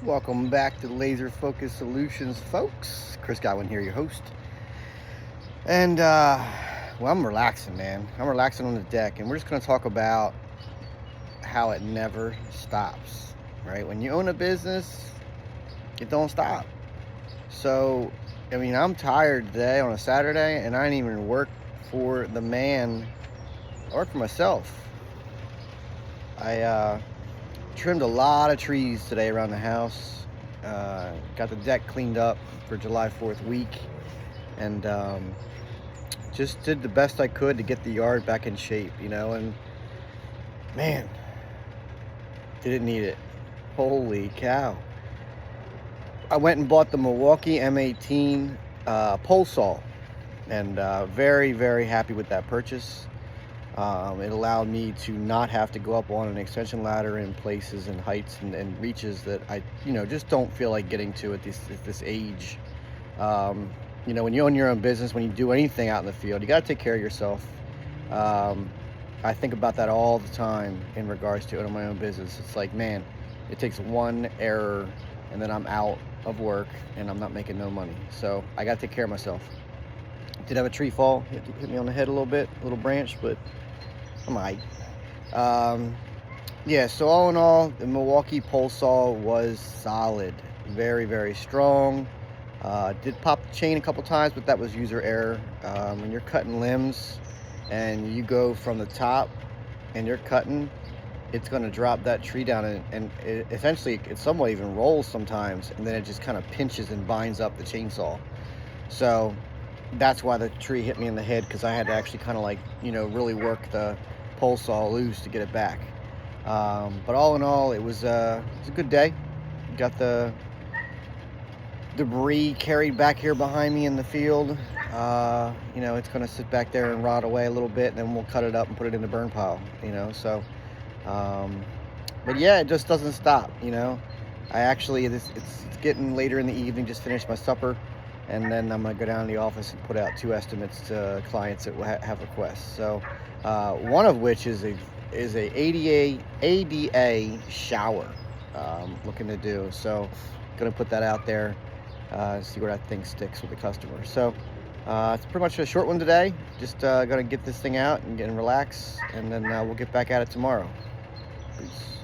Welcome back to Laser Focus Solutions, folks. Chris Godwin here, your host. And, well, I'm relaxing, man. I'm relaxing on the deck, and we're just going to talk about how it never stops, right? When you own a business, it don't stop. So, I mean, I'm tired today on a Saturday, and I didn't even work for the man. I work for myself. I trimmed a lot of trees today around the house. Got the deck cleaned up for July 4th week, and just did the best I could to get the yard back in shape, and man, did it need it. Holy cow. I went and bought the Milwaukee M18 Pole Saw, and very, very happy with that purchase. It allowed me to not have to go up on an extension ladder in places and heights and reaches that I, just don't feel like getting to at this age. When you own your own business, when you do anything out in the field, you got to take care of yourself. I think about that all the time in regards to owning my own business. It's like, man, it takes one error and then I'm out of work and I'm not making no money. So I got to take care of myself. Did have a tree fall, hit me on the head a little bit, a little branch, but I'm all right. Yeah, so all in all, the Milwaukee Pole Saw was solid. Very, very strong. Did pop the chain a couple times, but that was user error. When you're cutting limbs and you go from the top and you're cutting, it's going to drop that tree down, and essentially it somewhat even rolls sometimes, and then it just kind of pinches and binds up the chainsaw. So that's why the tree hit me in the head, because I had to actually kind of really work the pole saw loose to get it back. But all in all, it was a good day. Got the debris carried back here behind me in the field. It's going to sit back there and rot away a little bit, and then we'll cut it up and put it in the burn pile, so but yeah, it just doesn't stop. I actually, it's getting later in the evening, just finished my supper, and then I'm going to go down to the office and put out 2 estimates to clients that have requests. So one of which is a ADA shower looking to do. So going to put that out there, see where that thing sticks with the customer. So it's pretty much a short one today. Just going to get this thing out and relax, and then we'll get back at it tomorrow. Peace.